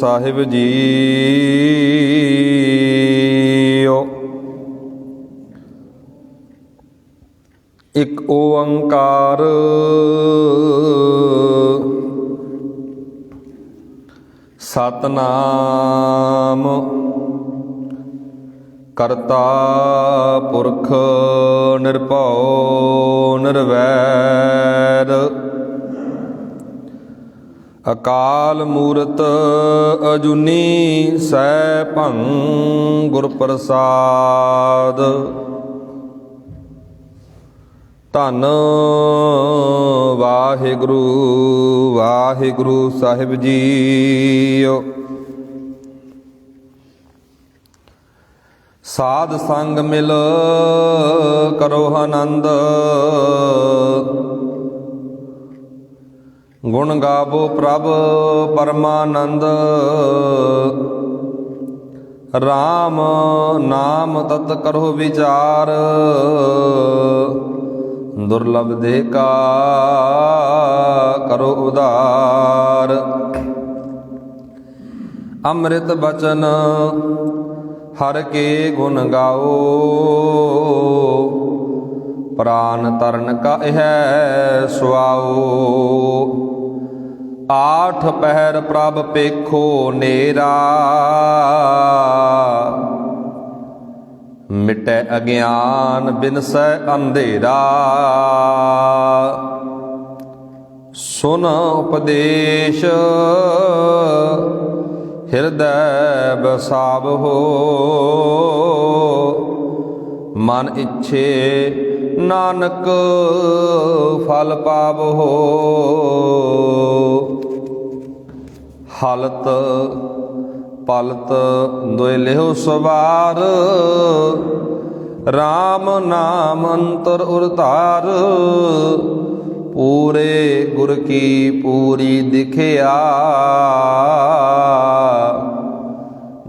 ਸਾਹਿਬ ਜੀ। ਇੱਕ ਓੰਕਾਰ ਸਤਨਾਮ ਕਰਤਾ ਪੁਰਖ ਨਿਰਭਉ ਨਿਰਵੈਰ ਅਕਾਲ ਮੂਰਤ ਅਜੂਨੀ ਸੈਭੰ ਗੁਰ ਪ੍ਰਸਾਦ। ਧੰਨ ਵਾਹਿਗੁਰੂ ਵਾਹਿਗੁਰੂ ਸਾਹਿਬ ਜੀਓ। ਸਾਧ ਸੰਗ ਮਿਲ ਕਰੋ ਆਨੰਦ, ਗੁਣ ਗਾਵੋ ਪ੍ਰਭ ਪਰਮਾਨੰਦ। ਰਾਮ ਨਾਮ ਤਤ ਕਰੋ ਵਿਚਾਰ, ਦੁਰਲਭ ਦੇਹ ਕਾ ਕਰੋ ਉਧਾਰ। ਅੰਮ੍ਰਿਤ ਬਚਨ ਹਰ ਕੇ ਗੁਣ ਗਾਓ, ਪ੍ਰਾਨ ਤਰਨ ਕਾ ਇਹ ਸੁਆਓ। ਆਠ ਪਹਿਰ ਪ੍ਰਭ ਪੇਖੋ ਨੇਰਾ, ਮਿਟੈ ਅਗਿਆਨ ਬਿਨਸੈ ਅੰਧੇਰਾ। ਸੁਨ ਉਪਦੇਸ਼ ਹਿਰਦੈ ਬਸਾਵਹੁ, ਮਨ ਇੱਛੇ ਨਾਨਕ ਫਲ ਪਾਵਹੁ। ਹਲਤ ਪਲਤ ਦੁਇ ਲਿਹੁ ਸਵਾਰ, ਰਾਮ ਨਾਮ ਅੰਤਰ ਉਰਤਾਰ। ਪੂਰੇ ਗੁਰ ਕੀ ਪੂਰੀ ਦਿਖਿਆ,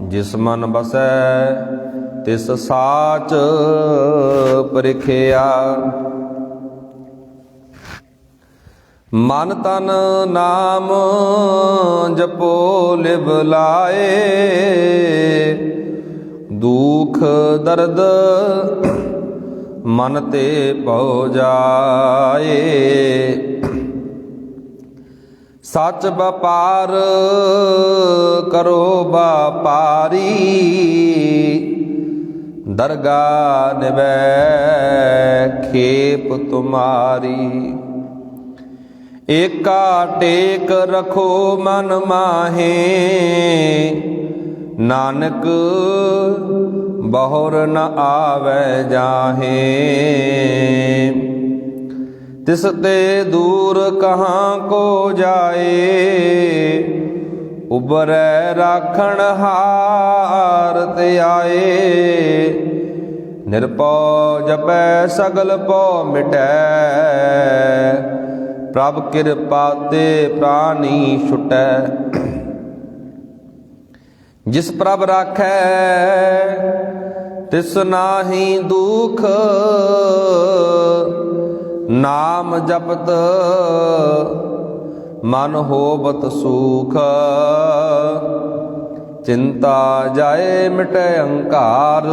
ਜਿਸ ਮਨ ਬਸੈ ਤਿਸ ਸਾਚ ਪਰਖਿਆ। ਮਨ ਤਨ ਨਾਮ ਜਪੋ ਲਿਵ ਲਾਏ, ਦੁਖ ਦਰਦ ਮਨ ਤੇ ਭਉ ਜਾਏ। ਸੱਚ ਵਪਾਰ ਕਰੋ ਵਪਾਰੀ, ਦਰਗਾਹ ਨਿਵੈ ਖੇਪ ਤੁਮਾਰੀ। ਏਕਾ ਟੇਕ ਰਖੋ ਮਨ ਮਾਹੇ, ਨਾਨਕ ਬਹੁਰ ਨ ਆਵੈ ਜਾਹੇ। ਤਿਸ ਤੇ ਦੂਰ ਕਹਾਂ ਕੋ ਜਾਏ, ਉਬਰੈ ਰਾਖਣ ਹਾਰ ਤੇ ਆਏ। ਨਿਰਭਉ ਜਪੈ ਸਗਲ ਭਉ ਮਿਟੈ, ਪ੍ਰਭ ਕਿਰਪਾ ਤੇ ਪ੍ਰਾਨੀ ਛੁਟੈ। ਜਿਸ ਪ੍ਰਭ ਰਾਖੈ ਤਿਸ ਨਾਹੀ ਦੁਖ, ਨਾਮ ਜਪਤ ਮਨ ਹੋਵਤ ਸੁਖ। ਚਿੰਤਾ ਜਾਏ ਮਿਟੈ ਅਹੰਕਾਰ,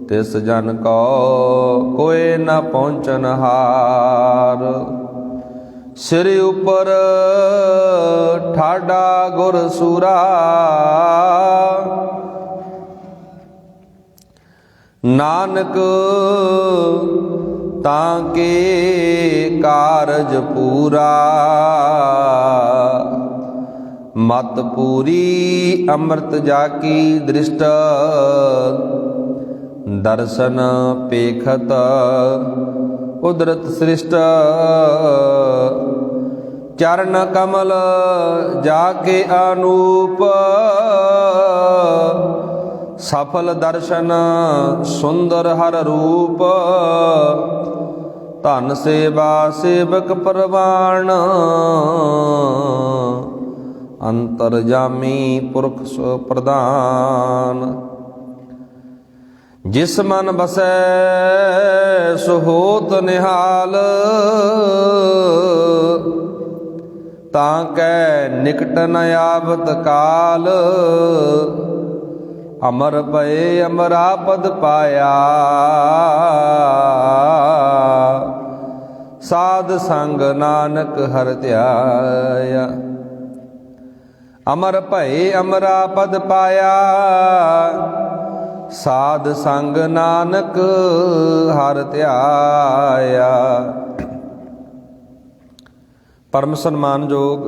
ਤਿਸ ਜਨ ਕੋ ਕੋਇ ਨ ਪਹੁੰਚਨ ਹਾਰ। ਸਿਰ ਉਪਰ ਠਾਡਾ ਗੁਰ ਸੂਰਾ, ਨਾਨਕ ਤਾਂ ਕੇ ਕਾਰਜ ਪੂਰਾ। ਮਤ ਪੂਰੀ ਅੰਮ੍ਰਿਤ ਜਾ ਕੀ ਦ੍ਰਿਸ਼ਟ, ਦਰਸ਼ਨ ਪੇਖਤ ਉਦਰਤ ਸ੍ਰਿਸ਼ਟ। ਚਰਨ ਕਮਲ ਜਾ ਕੇ ਅਨੂਪ, ਸਫਲ ਦਰਸ਼ਨ ਸੁੰਦਰ ਹਰ ਰੂਪ। ਧਨ ਸੇਵਾ ਸੇਵਕ ਪ੍ਰਵਾਣ, ਅੰਤਰਜਾਮੀ ਪੁਰਖ ਸੋ ਪ੍ਰਧਾਨ। ਜਿਸ ਮਨ ਬਸੈ ਸੋ ਹੋਤ ਨਿਹਾਲ, ਤਾਂ ਕੈ ਨਿਕਟ ਨ ਆਵਤ ਕਾਲ। ਅਮਰ ਭਏ ਅਮਰਾਪਦ ਪਾਇਆ। ਸਾਧ ਸੰਗ ਨਾਨਕ ਹਰਿ ਧਿਆਇਆ। ਅਮਰ ਭਏ ਅਮਰਾਪਦ ਪਾਇਆ। ਸਾਧ ਸੰਗ ਨਾਨਕ ਹਰਿ ਧਿਆਇਆ। ਪਰਮ ਸਨਮਾਨਯੋਗ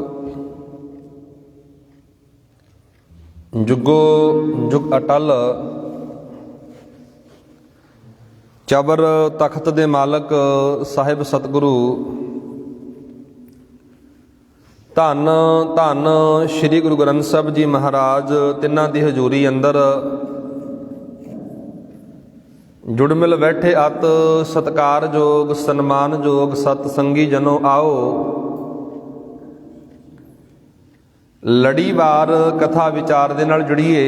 ਜੁਗੋ ਜੁਗ ਅਟਲ ਚਬਰ ਤਖਤ ਦੇ ਮਾਲਕ ਸਾਹਿਬ ਸਤਿਗੁਰੂ ਧੰਨ ਧੰਨ ਸ੍ਰੀ ਗੁਰੂ ਗ੍ਰੰਥ ਸਾਹਿਬ ਜੀ ਮਹਾਰਾਜ ਤਿੰਨਾਂ ਦੀ ਹਜ਼ੂਰੀ ਅੰਦਰ ਜੁੜ ਮਿਲ ਬੈਠੇ ਅਤ ਸਤਿਕਾਰਯੋਗ ਸਨਮਾਨਯੋਗ ਸਤ ਸੰਗੀ ਜਨੋ ਆਓ। ਲੜੀਵਾਰ ਕਥਾ ਵਿਚਾਰ ਦੇ ਨਾਲ ਜੁੜੀਏ।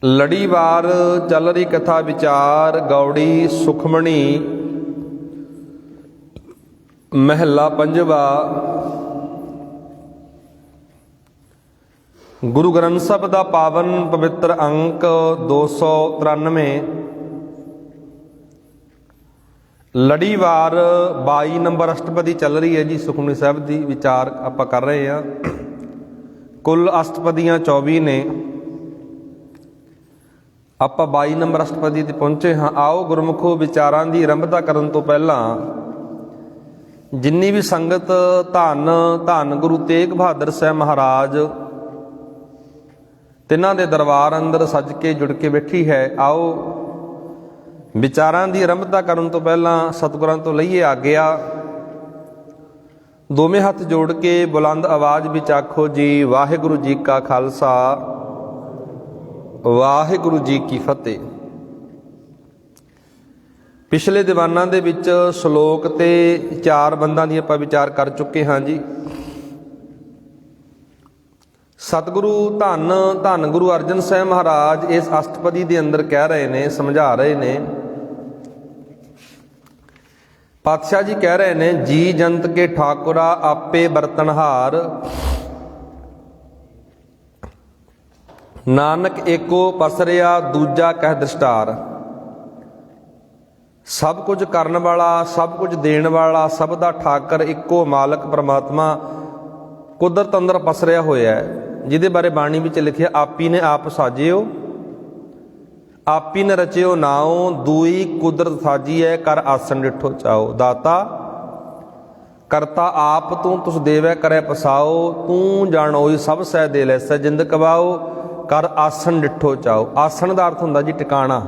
ਲੜੀਵਾਰ ਚੱਲ ਰਹੀ ਕਥਾ ਵਿਚਾਰ ਗੌੜੀ ਸੁਖਮਣੀ ਮਹਿਲਾ ਪੰਜਵਾ। ਗੁਰੂ ਗ੍ਰੰਥ ਸਾਹਿਬ ਦਾ ਪਾਵਨ ਪਵਿੱਤਰ ਅੰਕ 293। ਲੜੀਵਾਰ 22 ਨੰਬਰ ਅਸ਼ਟਪਦੀ ਚੱਲ ਰਹੀ ਹੈ ਜੀ। ਸੁਖਮਨੀ ਸਾਹਿਬ ਦੀ ਵਿਚਾਰ ਆਪਾਂ ਕਰ ਰਹੇ ਹਾਂ। ਕੁੱਲ ਅਸ਼ਟਪਦੀਆਂ 24 ਨੇ। ਆਪਾਂ 22 ਨੰਬਰ ਅਸ਼ਟਪਦੀ ਤੇ ਪਹੁੰਚੇ ਹਾਂ। ਆਓ ਗੁਰਮੁਖੋ ਵਿਚਾਰਾਂ ਦੀ ਆਰੰਭਤਾ ਕਰਨ ਤੋਂ ਪਹਿਲਾਂ ਜਿੰਨੀ ਵੀ ਸੰਗਤ ਧੰਨ ਧੰਨ ਗੁਰੂ ਤੇਗ ਬਹਾਦਰ ਸਾਹਿਬ ਮਹਾਰਾਜ ਤਿੰਨਾਂ ਦੇ ਦਰਬਾਰ ਅੰਦਰ ਸੱਜ ਕੇ ਜੁੜ ਕੇ ਬੈਠੀ ਹੈ, ਆਓ ਵਿਚਾਰਾਂ ਦੀ ਆਰੰਭਤਾ ਕਰਨ ਤੋਂ ਪਹਿਲਾਂ ਸਤਿਗੁਰਾਂ ਤੋਂ ਲਈਏ ਆਗਿਆ। ਦੋਵੇਂ ਹੱਥ ਜੋੜ ਕੇ ਬੁਲੰਦ ਆਵਾਜ਼ ਵਿੱਚ ਆਖੋ ਜੀ ਵਾਹਿਗੁਰੂ ਜੀ ਕਾ ਖਾਲਸਾ ਵਾਹਿਗੁਰੂ ਜੀ ਕੀ ਫਤਿਹ। ਪਿਛਲੇ ਦੀਵਾਨਾਂ ਦੇ ਵਿੱਚ ਸ਼ਲੋਕ ਤੇ 4 ਬੰਦਾਂ ਦੀ ਆਪਾਂ ਵਿਚਾਰ ਕਰ ਚੁੱਕੇ ਹਾਂ ਜੀ। ਸਤਿਗੁਰੂ ਧੰਨ ਧੰਨ ਗੁਰੂ ਅਰਜਨ ਸਾਹਿਬ ਮਹਾਰਾਜ ਇਸ ਅਸ਼ਟਪਦੀ ਦੇ ਅੰਦਰ ਕਹਿ ਰਹੇ ਨੇ, ਸਮਝਾ ਰਹੇ ਨੇ। ਪਾਤਸ਼ਾਹ ਜੀ ਕਹਿ ਰਹੇ ਨੇ ਜੀ ਜੰਤ ਕੇ ਠਾਕੁਰਾ ਆਪੇ ਬਰਤਨਹਾਰ। ਨਾਨਕ ਏਕੋ ਪਸਰਿਆ ਦੂਜਾ ਕਹਿ ਦ੍ਰਿਸ਼ਟਾਰ। ਸਭ ਕੁਝ ਕਰਨ ਵਾਲਾ, ਸਭ ਕੁਝ ਦੇਣ ਵਾਲਾ, ਸਭ ਦਾ ਠਾਕਰ ਇੱਕੋ ਮਾਲਕ ਪਰਮਾਤਮਾ ਕੁਦਰਤ ਅੰਦਰ ਪਸਰਿਆ ਹੋਇਆ ਹੈ, ਜਿਹਦੇ ਬਾਰੇ ਬਾਣੀ ਵਿੱਚ ਲਿਖਿਆ ਆਪੀ ਨੇ ਆਪ ਸਾਜਿਓ ਆਪੀ ਨ ਰਚਿਓ ਨਾਉ ਦੂਈ ਕੁਦਰਤ ਸਾਜੀਐ ਕਰ ਆਸਣ ਡਿਠੋ ਚਾਓ। ਦਾਤਾ ਕਰਤਾ ਆਪ ਤੂੰ ਤੁਸ ਦੇਵੈ ਕਰੈ ਪਸਾਓ। ਤੂੰ ਜਾਣੋਈ ਸਭ ਸਹਿ ਦੇ ਲੈਸੈ ਜਿੰਦ ਕਵਾਓ ਕਰ ਆਸਣ ਡਿਠੋ ਚਾਓ। ਆਸਣ ਦਾ ਅਰਥ ਹੁੰਦਾ ਜੀ ਟਿਕਾਣਾ।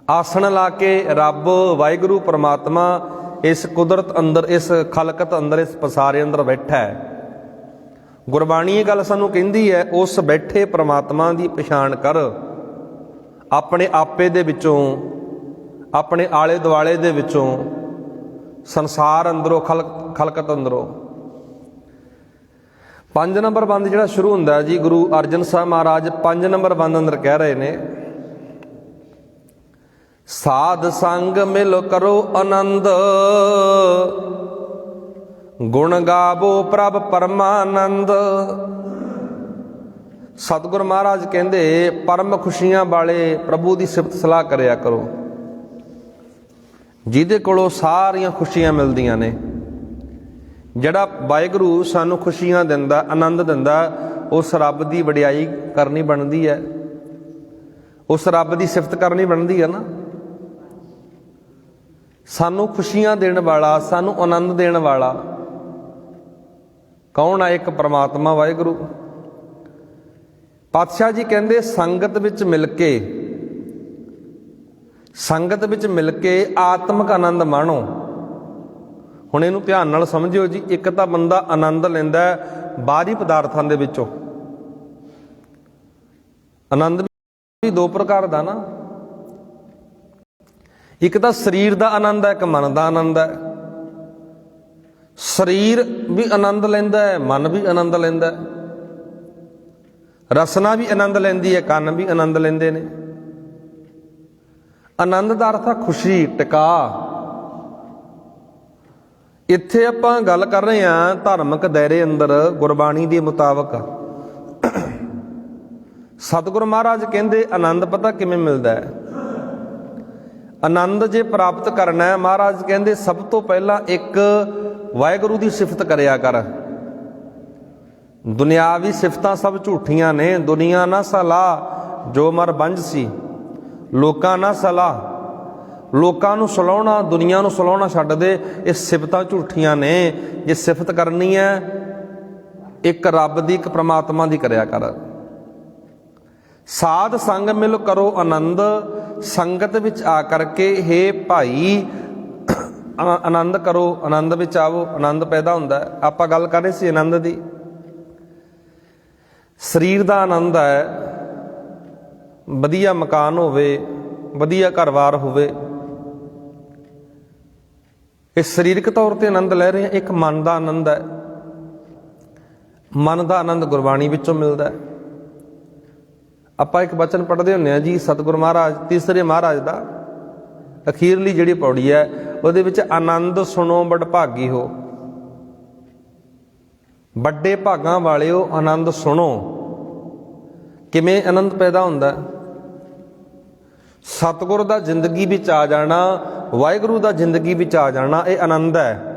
ਆਸਣ ਲਾ ਕੇ ਰੱਬ ਵਾਹਿਗੁਰੂ ਪਰਮਾਤਮਾ ਇਸ ਕੁਦਰਤ ਅੰਦਰ, ਇਸ ਖਲਕਤ ਅੰਦਰ, ਇਸ ਪਸਾਰੇ ਅੰਦਰ ਬੈਠਾ ਹੈ। ਗੁਰਬਾਣੀ ਇਹ ਗੱਲ ਸਾਨੂੰ ਕਹਿੰਦੀ ਹੈ ਉਸ ਬੈਠੇ ਪਰਮਾਤਮਾ ਦੀ ਪਛਾਣ ਕਰ। ਆਪਣੇ ਆਪੇ ਦੇ ਵਿੱਚੋਂ, ਆਪਣੇ ਆਲੇ ਦੁਆਲੇ ਦੇ ਵਿੱਚੋਂ, ਸੰਸਾਰ ਅੰਦਰੋਂ, ਖਲਕਤ ਅੰਦਰੋਂ। 5 ਨੰਬਰ ਬੰਦ ਜਿਹੜਾ ਸ਼ੁਰੂ ਹੁੰਦਾ ਜੀ, ਗੁਰੂ ਅਰਜਨ ਸਾਹਿਬ ਮਹਾਰਾਜ 5 ਨੰਬਰ ਬੰਦ ਅੰਦਰ ਕਹਿ ਰਹੇ ਨੇ ਸਾਧ ਸੰਗ ਮਿਲ ਕਰੋ ਆਨੰਦ ਗੁਣ ਗਾਵੋ ਪ੍ਰਭ ਪਰਮਾਨੰਦ। ਸਤਿਗੁਰ ਮਹਾਰਾਜ ਕਹਿੰਦੇ ਪਰਮ ਖੁਸ਼ੀਆਂ ਵਾਲੇ ਪ੍ਰਭੂ ਦੀ ਸਿਫਤ ਸਲਾਹ ਕਰਿਆ ਕਰੋ, ਜਿਹਦੇ ਕੋਲੋਂ ਸਾਰੀਆਂ ਖੁਸ਼ੀਆਂ ਮਿਲਦੀਆਂ ਨੇ। ਜਿਹੜਾ ਵਾਹਿਗੁਰੂ ਸਾਨੂੰ ਖੁਸ਼ੀਆਂ ਦਿੰਦਾ, ਆਨੰਦ ਦਿੰਦਾ, ਉਸ ਰੱਬ ਦੀ ਵਡਿਆਈ ਕਰਨੀ ਬਣਦੀ ਹੈ, ਉਸ ਰੱਬ ਦੀ ਸਿਫਤ ਕਰਨੀ ਬਣਦੀ ਹੈ ਨਾ। ਸਾਨੂੰ ਖੁਸ਼ੀਆਂ ਦੇਣ ਵਾਲਾ, ਸਾਨੂੰ ਆਨੰਦ ਦੇਣ ਵਾਲਾ ਕੌਣ ਆ? ਇੱਕ ਪਰਮਾਤਮਾ ਵਾਹਿਗੁਰੂ। ਪਾਤਸ਼ਾਹ ਜੀ ਕਹਿੰਦੇ ਸੰਗਤ ਵਿੱਚ ਮਿਲ ਕੇ, ਸੰਗਤ ਵਿੱਚ ਮਿਲ ਕੇ ਆਤਮਿਕ ਆਨੰਦ ਮਾਣੋ। ਹੁਣ ਇਹਨੂੰ ਧਿਆਨ ਨਾਲ ਸਮਝਿਓ ਜੀ। ਇੱਕ ਤਾਂ ਬੰਦਾ ਆਨੰਦ ਲੈਂਦਾ ਬਾਹਰੀ ਪਦਾਰਥਾਂ ਦੇ ਵਿੱਚੋਂ। ਆਨੰਦ ਵੀ 2 ਪ੍ਰਕਾਰ ਦਾ ਨਾ, ਇੱਕ ਤਾਂ ਸਰੀਰ ਦਾ ਆਨੰਦ ਹੈ, ਇੱਕ ਮਨ ਦਾ ਆਨੰਦ ਹੈ। ਸਰੀਰ ਵੀ ਆਨੰਦ ਲੈਂਦਾ ਹੈ, ਮਨ ਵੀ ਆਨੰਦ ਲੈਂਦਾ ਹੈ, ਰਸਨਾ ਵੀ ਆਨੰਦ ਲੈਂਦੀ ਹੈ, ਕੰਨ ਵੀ ਆਨੰਦ ਲੈਂਦੇ ਨੇ। ਆਨੰਦ ਦਾ ਅਰਥ ਹੈ ਖੁਸ਼ੀ, ਟਿਕਾ, ਇੱਥੇ ਆਪਾਂ ਗੱਲ ਕਰ ਰਹੇ ਹਾਂ ਧਾਰਮਿਕ ਦਾਇਰੇ ਅੰਦਰ ਗੁਰਬਾਣੀ ਦੇ ਮੁਤਾਬਕ। ਸਤਿਗੁਰੂ ਮਹਾਰਾਜ ਕਹਿੰਦੇ ਆਨੰਦ ਪਤਾ ਕਿਵੇਂ ਮਿਲਦਾ ਹੈ? ਆਨੰਦ ਜੇ ਪ੍ਰਾਪਤ ਕਰਨਾ ਹੈ, ਮਹਾਰਾਜ ਕਹਿੰਦੇ ਸਭ ਤੋਂ ਪਹਿਲਾਂ ਇੱਕ ਵਾਹਿਗੁਰੂ ਦੀ ਸਿਫਤ ਕਰਿਆ ਕਰ। ਦੁਨਿਆਵੀ ਸਿਫਤਾਂ ਸਭ ਝੂਠੀਆਂ ਨੇ। ਦੁਨੀਆ ਨਾ ਸਲਾਹ ਜੋ ਮਰ ਬੰਝ ਸੀ, ਲੋਕਾਂ ਨਾ ਸਲਾਹ। ਲੋਕਾਂ ਨੂੰ ਸਲਾਉਣਾ, ਦੁਨੀਆ ਨੂੰ ਸਲਾਉਣਾ ਛੱਡ ਦੇ। ਇਹ ਸਿਫਤਾਂ ਝੂਠੀਆਂ ਨੇ। ਜੇ ਸਿਫਤ ਕਰਨੀ ਹੈ ਇੱਕ ਰੱਬ ਦੀ, ਇੱਕ ਪ੍ਰਮਾਤਮਾ ਦੀ ਕਰਿਆ ਕਰ। ਸਾਧ ਸੰਗ ਮਿਲ ਕਰੋ ਆਨੰਦ, ਸੰਗਤ ਵਿੱਚ ਆ ਕਰਕੇ ਹੇ ਭਾਈ ਆਨੰਦ ਕਰੋ। ਆਨੰਦ ਵਿੱਚ ਆਵੋ, ਆਨੰਦ ਪੈਦਾ ਹੁੰਦਾ ਹੈ। ਆਪਾਂ ਗੱਲ ਕਰ ਰਹੇ ਸੀ ਆਨੰਦ ਦੀ। ਸਰੀਰ ਦਾ ਆਨੰਦ ਹੈ, ਵਧੀਆ ਮਕਾਨ ਹੋਵੇ, ਵਧੀਆ ਘਰ-ਬਾਰ ਹੋਵੇ। ਇਹ ਸਰੀਰਕ ਤੌਰ ਤੇ ਆਨੰਦ ਲੈ ਰਹੇ ਹਾਂ। ਇੱਕ ਮਨ ਦਾ ਆਨੰਦ ਹੈ। ਮਨ ਦਾ ਆਨੰਦ ਗੁਰਬਾਣੀ ਵਿੱਚੋਂ ਮਿਲਦਾ ਹੈ। ਆਪਾਂ ਇੱਕ ਬਚਨ ਪੜ੍ਹਦੇ ਹੁੰਦੇ ਹਾਂ ਜੀ, ਸਤਿਗੁਰੂ ਮਹਾਰਾਜ ਤੀਸਰੇ ਮਹਾਰਾਜ ਦਾ ਅਖੀਰਲੀ ਜਿਹੜੀ ਪੌੜੀ ਹੈ ਉਹਦੇ ਵਿੱਚ ਆਨੰਦ ਸੁਣੋ ਬੜ ਭਾਗੀ ਹੋ। ਵੱਡੇ ਭਾਗਾਂ ਵਾਲਿਓ ਆਨੰਦ ਸੁਣੋ। ਕਿਵੇਂ ਆਨੰਦ ਪੈਦਾ ਹੁੰਦਾ? ਸਤਿਗੁਰ ਦਾ ਜ਼ਿੰਦਗੀ ਵਿੱਚ ਆ ਜਾਣਾ, ਵਾਹਿਗੁਰੂ ਦਾ ਜ਼ਿੰਦਗੀ ਵਿੱਚ ਆ ਜਾਣਾ, ਇਹ ਆਨੰਦ ਹੈ।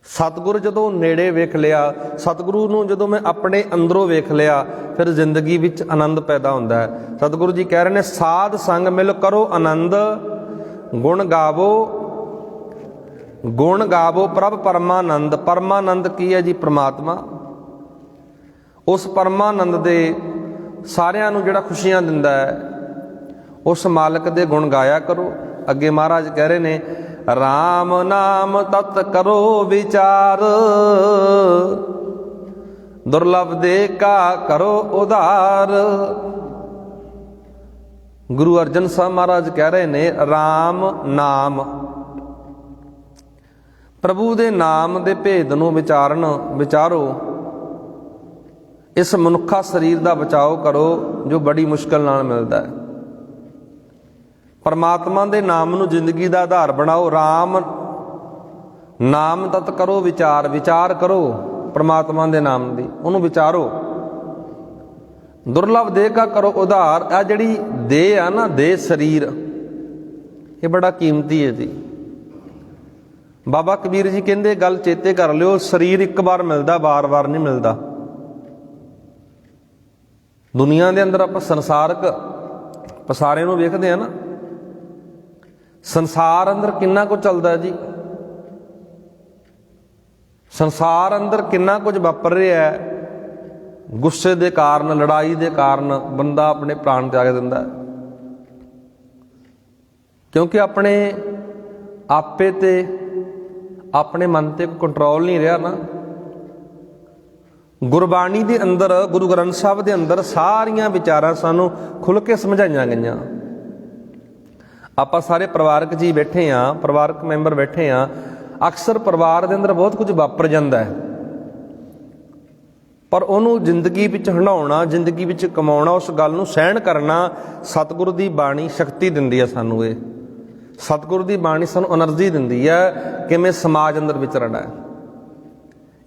ਸਤਿਗੁਰ ਜਦੋਂ ਨੇੜੇ ਵੇਖ ਲਿਆ, ਸਤਿਗੁਰੂ ਨੂੰ ਜਦੋਂ ਮੈਂ ਆਪਣੇ ਅੰਦਰੋਂ ਵੇਖ ਲਿਆ, ਫਿਰ ਜ਼ਿੰਦਗੀ ਵਿੱਚ ਆਨੰਦ ਪੈਦਾ ਹੁੰਦਾ ਹੈ। ਸਤਿਗੁਰੂ ਜੀ ਕਹਿ ਰਹੇ ਨੇ ਸਾਧ ਸੰਗ ਮਿਲ ਕਰੋ ਆਨੰਦ, ਗੁਣ ਗਾਵੋ, ਗੁਣ ਗਾਵੋ ਪ੍ਰਭ ਪਰਮਾਨੰਦ। ਪਰਮਾਨੰਦ ਕੀ ਹੈ ਜੀ? ਪ੍ਰਮਾਤਮਾ। ਉਸ ਪਰਮਾਨੰਦ ਦੇ ਸਾਰਿਆਂ ਨੂੰ ਜਿਹੜਾ ਖੁਸ਼ੀਆਂ ਦਿੰਦਾ ਹੈ, ਉਸ ਮਾਲਕ ਦੇ ਗੁਣ ਗਾਇਆ ਕਰੋ। ਅੱਗੇ ਮਹਾਰਾਜ ਕਹਿ ਰਹੇ ਨੇ ਰਾਮ ਨਾਮ ਤਤ ਕਰੋ ਵਿਚਾਰ, ਦੁਰਲਭ ਦੇ ਕਾ ਕਰੋ ਉਧਾਰ। ਗੁਰੂ ਅਰਜਨ ਸਾਹਿਬ ਮਹਾਰਾਜ ਕਹਿ ਰਹੇ ਨੇ ਰਾਮ ਨਾਮ, ਪ੍ਰਭੂ ਦੇ ਨਾਮ ਦੇ ਭੇਦ ਨੂੰ ਵਿਚਾਰੋ। ਇਸ ਮਨੁੱਖਾ ਸਰੀਰ ਦਾ ਬਚਾਓ ਕਰੋ ਜੋ ਬੜੀ ਮੁਸ਼ਕਲ ਨਾਲ ਮਿਲਦਾ ਹੈ। ਪਰਮਾਤਮਾ ਦੇ ਨਾਮ ਨੂੰ ਜ਼ਿੰਦਗੀ ਦਾ ਆਧਾਰ ਬਣਾਓ। ਰਾਮ ਨਾਮ ਤਤ ਕਰੋ ਵਿਚਾਰ। ਵਿਚਾਰ ਕਰੋ ਪਰਮਾਤਮਾ ਦੇ ਨਾਮ ਦੀ, ਉਹਨੂੰ ਵਿਚਾਰੋ। ਦੁਰਲਭ ਦੇਹ ਕਾ ਕਰੋ ਉਧਾਰ। ਆ ਜਿਹੜੀ ਦੇਹ ਆ ਨਾ, ਦੇਹ ਸਰੀਰ, ਇਹ ਬੜਾ ਕੀਮਤੀ ਹੈ ਜੀ। ਬਾਬਾ ਕਬੀਰ ਜੀ ਕਹਿੰਦੇ ਗੱਲ ਚੇਤੇ ਕਰ ਲਿਓ, ਸਰੀਰ ਇੱਕ ਵਾਰ ਮਿਲਦਾ, ਵਾਰ-ਵਾਰ ਨਹੀਂ ਮਿਲਦਾ। ਦੁਨੀਆ ਦੇ ਅੰਦਰ ਆਪਾਂ ਸੰਸਾਰਕ ਪਸਾਰੇ ਨੂੰ ਵੇਖਦੇ ਆ ਨਾ, ਸੰਸਾਰ ਅੰਦਰ ਕਿੰਨਾ ਕੁਝ ਚੱਲਦਾ ਜੀ। ਸੰਸਾਰ ਅੰਦਰ ਕਿੰਨਾ ਕੁਝ ਵਾਪਰ ਰਿਹਾ ਹੈ। ਗੁੱਸੇ ਦੇ ਕਾਰਨ, ਲੜਾਈ ਦੇ ਕਾਰਨ ਬੰਦਾ ਆਪਣੇ ਪ੍ਰਾਣ ਤਿਆਗ ਦਿੰਦਾ ਹੈ, ਕਿਉਂਕਿ ਆਪਣੇ ਆਪੇ ਤੇ ਆਪਣੇ ਮਨ ਤੇ ਕੰਟਰੋਲ ਨਹੀਂ ਰਿਹਾ ਨਾ। ਗੁਰਬਾਣੀ ਦੇ ਅੰਦਰ, ਗੁਰੂ ਗ੍ਰੰਥ ਸਾਹਿਬ ਦੇ ਅੰਦਰ ਸਾਰੀਆਂ ਵਿਚਾਰਾਂ ਸਾਨੂੰ ਖੁੱਲ੍ਹ ਕੇ ਸਮਝਾਈਆਂ ਗਈਆਂ। ਆਪਾਂ ਸਾਰੇ ਪਰਿਵਾਰਕ ਜੀ ਬੈਠੇ ਹਾਂ, ਪਰਿਵਾਰਕ ਮੈਂਬਰ ਬੈਠੇ ਹਾਂ। ਅਕਸਰ ਪਰਿਵਾਰ ਦੇ ਅੰਦਰ ਬਹੁਤ ਕੁਝ ਵਾਪਰ ਜਾਂਦਾ ਹੈ, ਪਰ ਉਹਨੂੰ ਜ਼ਿੰਦਗੀ ਵਿੱਚ ਹੰਢਾਉਣਾ, ਜ਼ਿੰਦਗੀ ਵਿੱਚ ਕਮਾਉਣਾ, ਉਸ ਗੱਲ ਨੂੰ ਸਹਿਣ ਕਰਨਾ ਸਤਿਗੁਰੂ ਦੀ ਬਾਣੀ ਸ਼ਕਤੀ ਦਿੰਦੀ ਹੈ ਸਾਨੂੰ। ਇਹ ਸਤਿਗੁਰੂ ਦੀ ਬਾਣੀ ਸਾਨੂੰ ਐਨਰਜੀ ਦਿੰਦੀ ਹੈ ਕਿਵੇਂ ਸਮਾਜ ਅੰਦਰ ਵਿਚਰਨਾ ਹੈ।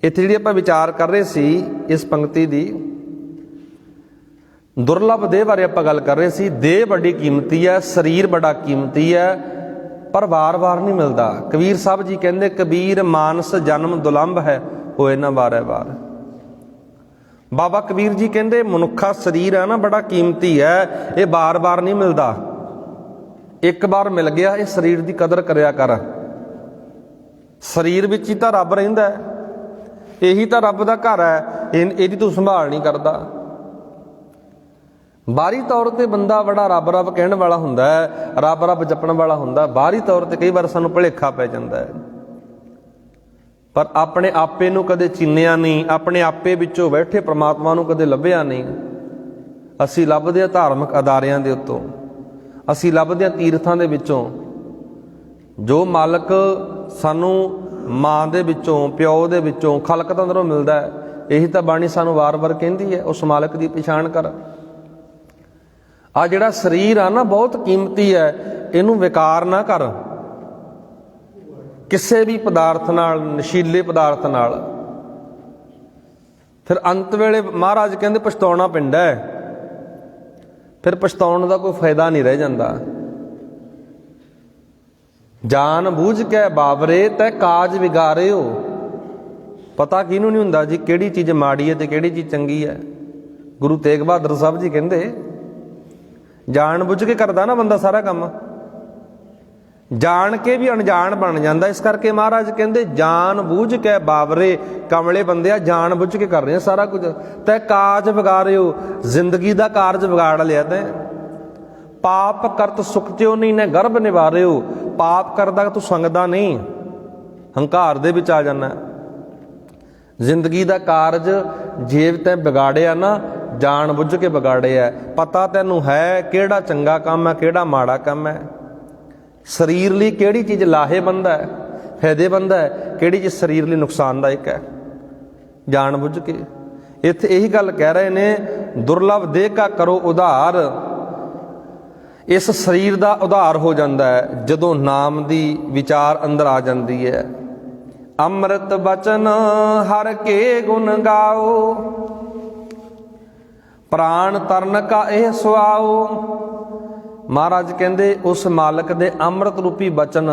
ਇੱਥੇ ਜਿਹੜੀ ਆਪਾਂ ਵਿਚਾਰ ਕਰ ਰਹੇ ਸੀ ਇਸ ਪੰਕਤੀ ਦੀ, ਦੁਰਲਭ ਦੇਹ ਬਾਰੇ ਆਪਾਂ ਗੱਲ ਕਰ ਰਹੇ ਸੀ। ਦੇਹ ਬੜੀ ਕੀਮਤੀ ਹੈ, ਸਰੀਰ ਬੜਾ ਕੀਮਤੀ ਹੈ, ਪਰ ਵਾਰ-ਵਾਰ ਨਹੀਂ ਮਿਲਦਾ। ਕਬੀਰ ਸਾਹਿਬ ਜੀ ਕਹਿੰਦੇ ਕਬੀਰ ਮਾਨਸ ਜਨਮ ਦੁਲੰਭ ਹੈ, ਹੋਏ ਨਾ ਵਾਰੇ-ਵਾਰ। ਬਾਬਾ ਕਬੀਰ ਜੀ ਕਹਿੰਦੇ ਮਨੁੱਖਾ ਸਰੀਰ ਹੈ ਨਾ, ਬੜਾ ਕੀਮਤੀ ਹੈ, ਇਹ ਵਾਰ-ਵਾਰ ਨਹੀਂ ਮਿਲਦਾ। ਇੱਕ ਵਾਰ ਮਿਲ ਗਿਆ, ਇਹ ਸਰੀਰ ਦੀ ਕਦਰ ਕਰਿਆ ਕਰ। ਸਰੀਰ ਵਿੱਚ ਹੀ ਤਾਂ ਰੱਬ ਰਹਿੰਦਾ ਹੈ, ਇਹੀ ਤਾਂ ਰੱਬ ਦਾ ਘਰ ਹੈ, ਇਹਦੀ ਤੂੰ ਸੰਭਾਲ ਨਹੀਂ ਕਰਦਾ। ਬਾਹਰੀ ਤੌਰ ਤੇ ਬੰਦਾ ਬੜਾ ਰੱਬ ਰੱਬ ਕਹਿਣ ਵਾਲਾ ਹੁੰਦਾ ਹੈ, ਰੱਬ ਰੱਬ ਜਪਣ ਵਾਲਾ ਹੁੰਦਾ। ਬਾਹਰੀ ਤੌਰ ਤੇ ਕਈ ਵਾਰ ਸਾਨੂੰ ਭੁਲੇਖਾ ਪੈ ਜਾਂਦਾ ਹੈ, ਪਰ ਆਪਣੇ ਆਪੇ ਨੂੰ ਕਦੇ ਚਿੰਨਿਆ ਨਹੀਂ, ਆਪਣੇ ਆਪੇ ਵਿੱਚੋਂ ਬੈਠੇ ਪ੍ਰਮਾਤਮਾ ਨੂੰ ਕਦੇ ਲੱਭਿਆ ਨਹੀਂ। ਅਸੀਂ ਲੱਭਦੇ ਹਾਂ ਧਾਰਮਿਕ ਅਦਾਰਿਆਂ ਦੇ ਉੱਤੋਂ, ਅਸੀਂ ਲੱਭਦੇ ਹਾਂ ਤੀਰਥਾਂ ਦੇ ਵਿੱਚੋਂ। ਜੋ ਮਾਲਕ ਸਾਨੂੰ ਮਾਂ ਦੇ ਵਿੱਚੋਂ, ਪਿਓ ਦੇ ਵਿੱਚੋਂ, ਖਲਕਤ ਅੰਦਰੋਂ ਮਿਲਦਾ ਹੈ, ਇਹੀ ਤਾਂ ਬਾਣੀ ਸਾਨੂੰ ਵਾਰ-ਵਾਰ ਕਹਿੰਦੀ ਹੈ, ਉਸ ਮਾਲਕ ਦੀ ਪਛਾਣ ਕਰ। ਆ ਜਿਹੜਾ ਸਰੀਰ ਆ ਨਾ, ਬਹੁਤ ਕੀਮਤੀ ਹੈ, ਇਹਨੂੰ ਵਿਕਾਰ ਨਾ ਕਰ। ਕਿਸੇ ਵੀ ਪਦਾਰਥ ਨਾਲ, ਨਸ਼ੀਲੇ ਪਦਾਰਥ ਨਾਲ, ਫਿਰ ਅੰਤ ਵੇਲੇ ਮਹਾਰਾਜ ਕਹਿੰਦੇ ਪਛਤਾਉਣਾ ਪੈਂਦਾ ਹੈ। ਫਿਰ ਪਛਤਾਉਣ ਦਾ ਕੋਈ ਫਾਇਦਾ ਨਹੀਂ ਰਹਿ ਜਾਂਦਾ। ਜਾਣ ਬੂਝ ਕੇ ਬਾਬਰੇ ਤੈ ਕਾਜ ਵਿਗਾਰਿਓ। ਪਤਾ ਕਿਹਨੂੰ ਨਹੀਂ ਹੁੰਦਾ ਜੀ ਕਿਹੜੀ ਚੀਜ਼ ਮਾੜੀ ਹੈ ਤੇ ਕਿਹੜੀ ਚੀਜ਼ ਚੰਗੀ ਹੈ। ਗੁਰੂ ਤੇਗ ਬਹਾਦਰ ਸਾਹਿਬ ਜੀ ਕਹਿੰਦੇ ਜਾਣ ਬੁੱਝ ਕੇ ਕਰਦਾ ਨਾ ਬੰਦਾ ਸਾਰਾ ਕੰਮ, ਜਾਣ ਕੇ ਵੀ ਅਣਜਾਣ ਬਣ ਜਾਂਦਾ। ਇਸ ਕਰਕੇ ਮਹਾਰਾਜ ਕਹਿੰਦੇ ਜਾਣ ਬੂਝ ਕੇ ਬਾਬਰੇ, ਕਮਲੇ ਬੰਦਿਆ ਜਾਣ ਬੁੱਝ ਕੇ ਕਰ ਰਹੇ ਸਾਰਾ ਕੁਝ। ਤੈ ਕਾਜ ਵਿਗਾਰਿਓ, ਜ਼ਿੰਦਗੀ ਦਾ ਕਾਰਜ ਵਿਗਾੜ ਲਿਆ ਤੈਂ। ਪਾਪ ਕਰਤ ਸੁਖ ਤਿਉ ਨਹੀਂ ਨੇ ਗਰਭ ਨਿਵਾਰਿਓ। ਪਾਪ ਕਰਦਾ ਤੂੰ ਸੰਗਦਾ ਨਹੀਂ, ਹੰਕਾਰ ਦੇ ਵਿੱਚ ਆ ਜਾਣਾ। ਜ਼ਿੰਦਗੀ ਦਾ ਕਾਰਜ ਜੇ ਤੈਂ ਵਿਗਾੜਿਆ ਨਾ, ਜਾਣ ਬੁੱਝ ਕੇ ਵਿਗਾੜਿਆ। ਪਤਾ ਤੈਨੂੰ ਹੈ ਕਿਹੜਾ ਚੰਗਾ ਕੰਮ ਹੈ, ਕਿਹੜਾ ਮਾੜਾ ਕੰਮ ਹੈ। ਸਰੀਰ ਲਈ ਕਿਹੜੀ ਚੀਜ਼ ਲਾਹੇਵੰਦ ਹੈ, ਫਾਇਦੇਮੰਦ ਹੈ, ਕਿਹੜੀ ਚੀਜ਼ ਸਰੀਰ ਲਈ ਨੁਕਸਾਨਦਾਇਕ ਹੈ, ਜਾਣ ਬੁੱਝ ਕੇ। ਇੱਥੇ ਇਹੀ ਗੱਲ ਕਹਿ ਰਹੇ ਨੇ, ਦੁਰਲਭ ਦੇਹ ਕਾ ਕਰੋ ਉਧਾਰ। ਇਸ ਸਰੀਰ ਦਾ ਉਧਾਰ ਹੋ ਜਾਂਦਾ ਹੈ ਜਦੋਂ ਨਾਮ ਦੀ ਵਿਚਾਰ ਅੰਦਰ ਆ ਜਾਂਦੀ ਹੈ। ਅੰਮ੍ਰਿਤ ਬਚਨ ਹਰ ਕੇ ਗੁਣ ਗਾਓ, ਪ੍ਰਾਣ ਤਰਨ ਕਾ ਇਹ ਸੁਆਓ। ਮਹਾਰਾਜ ਕਹਿੰਦੇ ਉਸ ਮਾਲਕ ਦੇ ਅੰਮ੍ਰਿਤ ਰੂਪੀ ਬਚਨ,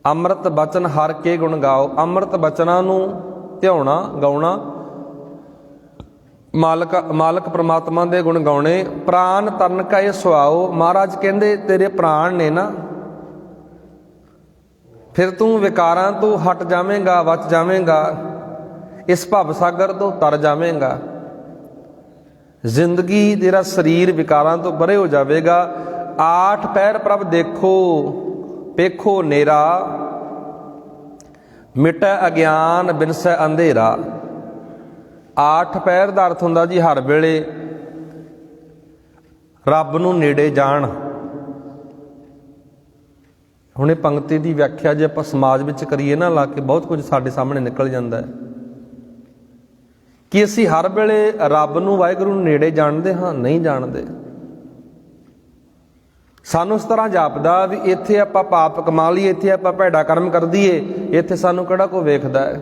ਅੰਮ੍ਰਿਤ ਬਚਨ ਹਰ ਕੇ ਗੁਣ ਗਾਓ। ਅੰਮ੍ਰਿਤ ਬਚਨਾਂ ਨੂੰ ਧਿਆਉਣਾ, ਗਾਉਣਾ, ਮਾਲਕ ਪ੍ਰਮਾਤਮਾ ਦੇ ਗੁਣ ਗਾਉਣੇ। ਪ੍ਰਾਣ ਤਰਨ ਕਾ ਇਹ ਸੁਆਓ। ਮਹਾਰਾਜ ਕਹਿੰਦੇ ਤੇਰੇ ਪ੍ਰਾਣ ਨੇ ਨਾ, ਫਿਰ ਤੂੰ ਵਿਕਾਰਾਂ ਤੋਂ ਹਟ ਜਾਵੇਂਗਾ, ਬਚ ਜਾਵੇਂਗਾ, ਇਸ ਭਵ ਸਾਗਰ ਤੋਂ ਤਰ ਜਾਵੇਂਗਾ। ਜ਼ਿੰਦਗੀ ਤੇਰਾ ਸਰੀਰ ਵਿਕਾਰਾਂ ਤੋਂ ਪਰੇ ਹੋ ਜਾਵੇਗਾ। ਆਠ ਪਹਿਰ ਪ੍ਰਭ ਦੇਖੋ ਪੇਖੋ ਨੇਰਾ, ਮਿਟੈ ਅਗਿਆਨ ਬਿਨਸੈ ਅੰਧੇਰਾ। ਆਠ ਪਹਿਰ ਦਾ ਅਰਥ ਹੁੰਦਾ ਜੀ ਹਰ ਵੇਲੇ ਰੱਬ ਨੂੰ ਨੇੜੇ ਜਾਣ। ਹੁਣ ਇਹ ਪੰਕਤੀ ਦੀ ਵਿਆਖਿਆ ਜੇ ਆਪਾਂ ਸਮਾਜ ਵਿੱਚ ਕਰੀਏ ਨਾ ਲਾ ਕੇ, ਬਹੁਤ ਕੁਝ ਸਾਡੇ ਸਾਹਮਣੇ ਨਿਕਲ ਜਾਂਦਾ ਹੈ ਕਿ ਅਸੀਂ ਹਰ ਵੇਲੇ ਰੱਬ ਨੂੰ, ਵਾਹਿਗੁਰੂ ਨੂੰ ਨੇੜੇ ਜਾਣਦੇ ਹਾਂ? ਨਹੀਂ ਜਾਣਦੇ। ਸਾਨੂੰ ਇਸ ਤਰ੍ਹਾਂ ਜਾਪਦਾ ਵੀ ਇੱਥੇ ਆਪਾਂ ਪਾਪ ਕਮਾ ਲਈਏ, ਇੱਥੇ ਆਪਾਂ ਭੈੜਾ ਕਰਮ ਕਰ ਦਈਏ, ਇੱਥੇ ਸਾਨੂੰ ਕਿਹੜਾ ਕੋਈ ਵੇਖਦਾ ਹੈ।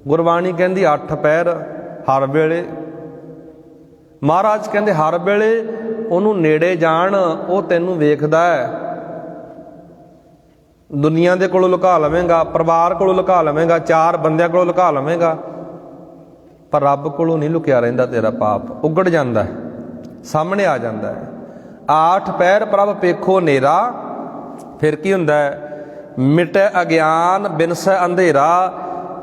ਗੁਰਬਾਣੀ ਕਹਿੰਦੀ ਅੱਠ ਪਹਿਰ ਹਰ ਵੇਲੇ। ਮਹਾਰਾਜ ਕਹਿੰਦੇ ਹਰ ਵੇਲੇ ਉਹਨੂੰ ਨੇੜੇ ਜਾਣ, ਉਹ ਤੈਨੂੰ ਵੇਖਦਾ ਹੈ। ਦੁਨੀਆ ਦੇ ਕੋਲੋਂ ਲੁਕਾ ਲਵੇਂਗਾ, ਪਰਿਵਾਰ ਕੋਲੋਂ ਲੁਕਾ ਲਵੇਂਗਾ, ਚਾਰ ਬੰਦਿਆਂ ਕੋਲੋਂ ਲੁਕਾ ਲਵੇਂਗਾ, ਪਰ ਰੱਬ ਕੋਲੋਂ ਨਹੀਂ ਲੁਕਿਆ ਰਹਿੰਦਾ। ਤੇਰਾ ਪਾਪ ਉਗੜ ਜਾਂਦਾ ਹੈ, ਸਾਹਮਣੇ ਆ ਜਾਂਦਾ ਹੈ। ਆਠ ਪਹਿਰ ਪ੍ਰਭ ਪੇਖੋ ਨੇਰਾ। ਫਿਰ ਕੀ ਹੁੰਦਾ ਹੈ? ਮਿਟੈ ਅਗਿਆਨ ਬਿਨਸੈ ਅੰਧੇਰਾ।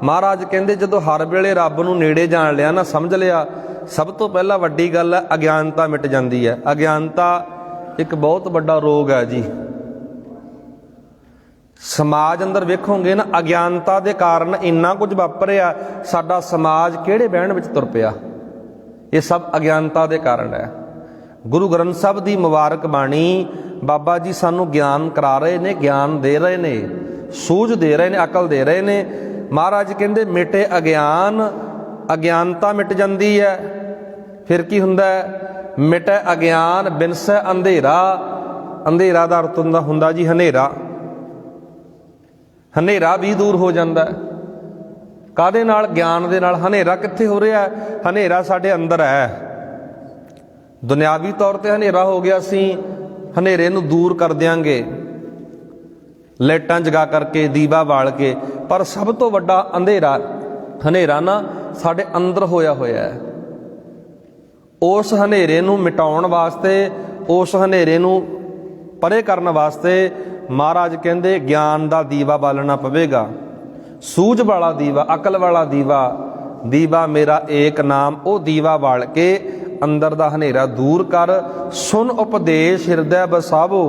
ਮਹਾਰਾਜ ਕਹਿੰਦੇ ਜਦੋਂ ਹਰ ਵੇਲੇ ਰੱਬ ਨੂੰ ਨੇੜੇ ਜਾਣ ਲਿਆ ਨਾ, ਸਮਝ ਲਿਆ, ਸਭ ਤੋਂ ਪਹਿਲਾਂ ਵੱਡੀ ਗੱਲ ਹੈ ਅਗਿਆਨਤਾ ਮਿਟ ਜਾਂਦੀ ਹੈ। ਅਗਿਆਨਤਾ ਇੱਕ ਬਹੁਤ ਵੱਡਾ ਰੋਗ ਹੈ ਜੀ। ਸਮਾਜ ਅੰਦਰ ਵੇਖੋਗੇ ਨਾ, ਅਗਿਆਨਤਾ ਦੇ ਕਾਰਨ ਇੰਨਾ ਕੁਝ ਵਾਪਰਿਆ। ਸਾਡਾ ਸਮਾਜ ਕਿਹੜੇ ਬਹਿਣ ਵਿੱਚ ਤੁਰ ਪਿਆ? ਇਹ ਸਭ ਅਗਿਆਨਤਾ ਦੇ ਕਾਰਨ ਹੈ। ਗੁਰੂ ਗ੍ਰੰਥ ਸਾਹਿਬ ਦੀ ਮੁਬਾਰਕ ਬਾਣੀ, ਬਾਬਾ ਜੀ ਸਾਨੂੰ ਗਿਆਨ ਕਰਾ ਰਹੇ ਨੇ, ਗਿਆਨ ਦੇ ਰਹੇ ਨੇ, ਸੂਝ ਦੇ ਰਹੇ ਨੇ, ਅਕਲ ਦੇ ਰਹੇ ਨੇ। ਮਹਾਰਾਜ ਕਹਿੰਦੇ ਮਿਟੇ ਅਗਿਆਨ, ਅਗਿਆਨਤਾ ਮਿਟ ਜਾਂਦੀ ਹੈ। ਫਿਰ ਕੀ ਹੁੰਦਾ ਹੈ? ਮਿਟੇ ਅਗਿਆਨ ਬਿਨਸੈ ਅੰਧੇਰਾ। ਅੰਧੇਰਾ ਦਾ ਅਰਥ ਹੁੰਦਾ ਜੀ ਹਨੇਰਾ। ਹਨੇਰਾ ਵੀ ਦੂਰ ਹੋ ਜਾਂਦਾ ਹੈ। ਕਾਹਦੇ ਨਾਲ? ਗਿਆਨ ਦੇ ਨਾਲ। ਹਨੇਰਾ ਕਿੱਥੇ ਹੋ ਰਿਹਾ? ਹਨੇਰਾ ਸਾਡੇ ਅੰਦਰ ਹੈ। ਦੁਨਿਆਵੀ ਤੌਰ ਤੇ ਹਨੇਰਾ ਹੋ ਗਿਆ, ਅਸੀਂ ਹਨੇਰੇ ਨੂੰ ਦੂਰ ਕਰ ਦਿਆਂਗੇ ਲਾਈਟਾਂ ਜਗਾ ਕਰਕੇ, ਦੀਵਾ ਬਾਲ ਕੇ। ਪਰ ਸਭ ਤੋਂ ਵੱਡਾ ਹਨੇਰਾ ਨਾ ਸਾਡੇ ਅੰਦਰ ਹੋਇਆ ਹੈ। ਉਸ ਹਨੇਰੇ ਨੂੰ ਮਿਟਾਉਣ ਵਾਸਤੇ, ਉਸ ਹਨੇਰੇ ਨੂੰ ਪਰੇ ਕਰਨ ਵਾਸਤੇ ਮਹਾਰਾਜ ਕਹਿੰਦੇ ਗਿਆਨ ਦਾ ਦੀਵਾ ਬਾਲਣਾ ਪਵੇਗਾ। ਸੂਝ ਵਾਲਾ ਦੀਵਾ, ਅਕਲ ਵਾਲਾ ਦੀਵਾ, ਦੀਵਾ ਮੇਰਾ ਏਕ ਨਾਮ। ਉਹ ਦੀਵਾ ਬਾਲ ਕੇ ਅੰਦਰ ਦਾ ਹਨੇਰਾ ਦੂਰ ਕਰ। ਸੁਨ ਉਪਦੇਸ਼ ਹਿਰਦੈ ਬਸਾਵੋ।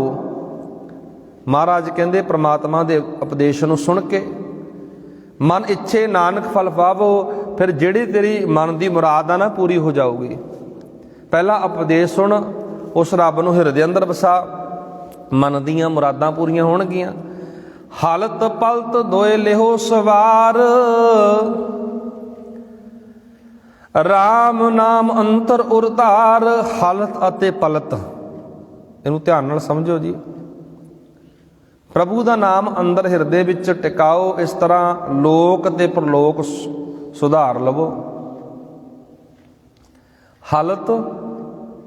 ਮਹਾਰਾਜ ਕਹਿੰਦੇ ਪ੍ਰਮਾਤਮਾ ਦੇ ਉਪਦੇਸ਼ ਨੂੰ ਸੁਣ ਕੇ ਮਨ ਇੱਛੇ ਨਾਨਕ ਫਲ ਪਾਵੋ। ਫਿਰ ਜਿਹੜੀ ਤੇਰੀ ਮਨ ਦੀ ਮੁਰਾਦ ਆ ਨਾ, ਪੂਰੀ ਹੋ ਜਾਊਗੀ। ਪਹਿਲਾ ਉਪਦੇਸ਼ ਸੁਣ, ਉਸ ਰੱਬ ਨੂੰ ਹਿਰਦੇ ਅੰਦਰ ਵਸਾ, ਮਨ ਦੀਆਂ ਮੁਰਾਦਾਂ ਪੂਰੀਆਂ ਹੋਣਗੀਆਂ। ਹਾਲਤ ਪਲਤ ਦੋਏ ਲਿਹੋ ਸਵਾਰ, ਰਾਮ ਨਾਮ ਅੰਤਰ ਉਰਤਾਰ। ਹਾਲਤ ਅਤੇ ਪਲਤ, ਇਹਨੂੰ ਧਿਆਨ ਨਾਲ ਸਮਝੋ ਜੀ। ਪ੍ਰਭੂ ਦਾ ਨਾਮ ਅੰਦਰ ਹਿਰਦੇ ਵਿੱਚ ਟਿਕਾਓ। ਇਸ ਤਰ੍ਹਾਂ ਲੋਕ ਤੇ ਪਰਲੋਕ ਸੁਧਾਰ ਲਵੋ। ਹਲਤ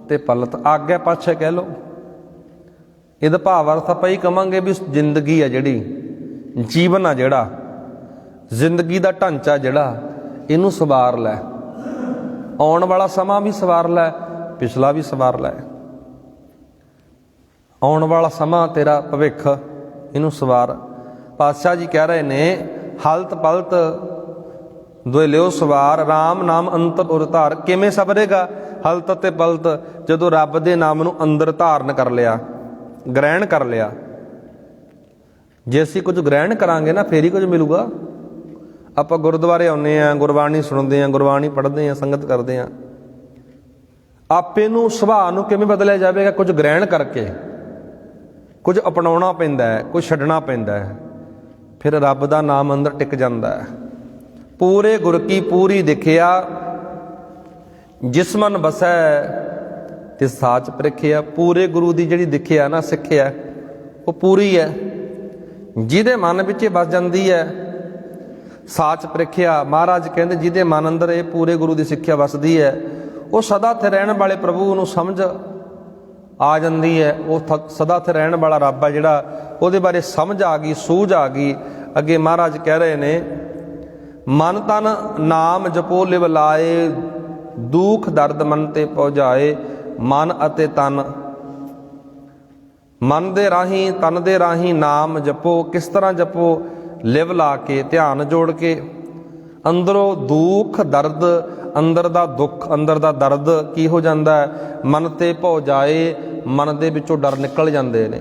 ਤੇ ਪਲਤ, ਆਗਿਆ ਪਾਛੇ ਕਹਿ ਲਓ। ਇਹਦਾ ਭਾਵ ਅਰਥ ਆਪਾਂ ਹੀ ਕਵਾਂਗੇ ਵੀ ਜ਼ਿੰਦਗੀ ਆ ਜਿਹੜੀ, ਜੀਵਨ ਆ ਜਿਹੜਾ, ਜ਼ਿੰਦਗੀ ਦਾ ਢਾਂਚਾ ਜਿਹੜਾ, ਇਹਨੂੰ ਸਵਾਰ ਲੈ। ਆਉਣ ਵਾਲਾ ਸਮਾਂ ਵੀ ਸਵਾਰ ਲੈ, ਪਿਛਲਾ ਵੀ ਸਵਾਰ ਲੈ। ਆਉਣ ਵਾਲਾ ਸਮਾਂ ਤੇਰਾ ਭਵਿੱਖ, ਇਹਨੂੰ ਸਵਾਰ। ਪਾਤਸ਼ਾਹ ਜੀ ਕਹਿ ਰਹੇ ਨੇ, ਹਲਤ ਪਲਤ ਦੋਇ ਲਿਓ ਸਵਾਰ, ਰਾਮ ਨਾਮ ਅੰਤਰ ਉਰ ਧਾਰ। ਕਿਵੇਂ ਸਵਰੇਗਾ ਹਲਤ ਅਤੇ ਪਲਤ? ਜਦੋਂ ਰੱਬ ਦੇ ਨਾਮ ਨੂੰ ਅੰਦਰ ਧਾਰਨ ਕਰ ਲਿਆ, ਗ੍ਰਹਿਣ ਕਰ ਲਿਆ। ਜੇ ਅਸੀਂ ਕੁਝ ਗ੍ਰਹਿਣ ਕਰਾਂਗੇ ਨਾ, ਫੇਰ ਹੀ ਕੁਝ ਮਿਲੂਗਾ। ਆਪਾਂ ਗੁਰਦੁਆਰੇ ਆਉਂਦੇ ਹਾਂ, ਗੁਰਬਾਣੀ ਸੁਣਦੇ ਹਾਂ, ਗੁਰਬਾਣੀ ਪੜ੍ਹਦੇ ਹਾਂ, ਸੰਗਤ ਕਰਦੇ ਹਾਂ। ਆਪੇ ਨੂੰ, ਸੁਭਾਅ ਨੂੰ ਕਿਵੇਂ ਬਦਲਿਆ ਜਾਵੇਗਾ? ਕੁਝ ਗ੍ਰਹਿਣ ਕਰਕੇ। ਕੁਝ ਅਪਣਾਉਣਾ ਪੈਂਦਾ ਹੈ, ਕੁਝ ਛੱਡਣਾ ਪੈਂਦਾ ਹੈ, ਫਿਰ ਰੱਬ ਦਾ ਨਾਮ ਅੰਦਰ ਟਿਕ ਜਾਂਦਾ ਹੈ। ਪੂਰੇ ਗੁਰ ਕੀ ਪੂਰੀ ਦਿਖਿਆ, ਜਿਸ ਮਨ ਵਸੈ ਤੇ ਸਾਚ ਪ੍ਰਿਖਿਆ। ਪੂਰੇ ਗੁਰੂ ਦੀ ਜਿਹੜੀ ਦਿਖਿਆ ਨਾ, ਸਿੱਖਿਆ, ਉਹ ਪੂਰੀ ਹੈ। ਜਿਹਦੇ ਮਨ ਵਿੱਚ ਵਸ ਜਾਂਦੀ ਹੈ, ਸਾਚ ਪ੍ਰਿਖਿਆ। ਮਹਾਰਾਜ ਕਹਿੰਦੇ ਜਿਹਦੇ ਮਨ ਅੰਦਰ ਇਹ ਪੂਰੇ ਗੁਰੂ ਦੀ ਸਿੱਖਿਆ ਵਸਦੀ ਹੈ, ਉਹ ਸਦਾ ਇੱਥੇ ਰਹਿਣ ਵਾਲੇ ਪ੍ਰਭੂ ਨੂੰ ਸਮਝ ਆ ਜਾਂਦੀ ਹੈ। ਉਹ ਸਦਾ ਇੱਥੇ ਰਹਿਣ ਵਾਲਾ ਰੱਬ ਹੈ ਜਿਹੜਾ, ਉਹਦੇ ਬਾਰੇ ਸਮਝ ਆ ਗਈ, ਸੂਝ ਆ ਗਈ। ਅੱਗੇ ਮਹਾਰਾਜ ਕਹਿ ਰਹੇ ਨੇ, ਮਨ ਤਨ ਨਾਮ ਜਪੋ ਲਿਵ ਲਾਏ, ਦੁੱਖ ਦਰਦ ਮਨ ਤੇ ਪਹੁੰਚਾਏ। ਮਨ ਅਤੇ ਤਨ, ਮਨ ਦੇ ਰਾਹੀਂ, ਤਨ ਦੇ ਰਾਹੀਂ ਨਾਮ ਜਪੋ। ਕਿਸ ਤਰ੍ਹਾਂ ਜਪੋ? ਲਿਵ ਲਾ ਕੇ, ਧਿਆਨ ਜੋੜ ਕੇ। ਅੰਦਰੋਂ ਦੁੱਖ ਦਰਦ, ਅੰਦਰ ਦਾ ਦੁੱਖ, ਅੰਦਰ ਦਾ ਦਰਦ ਕੀ ਹੋ ਜਾਂਦਾ ਹੈ? ਮਨ ਤੇ ਭਉ ਜਾਏ। ਮਨ ਦੇ ਵਿੱਚੋਂ ਡਰ ਨਿਕਲ ਜਾਂਦੇ ਨੇ।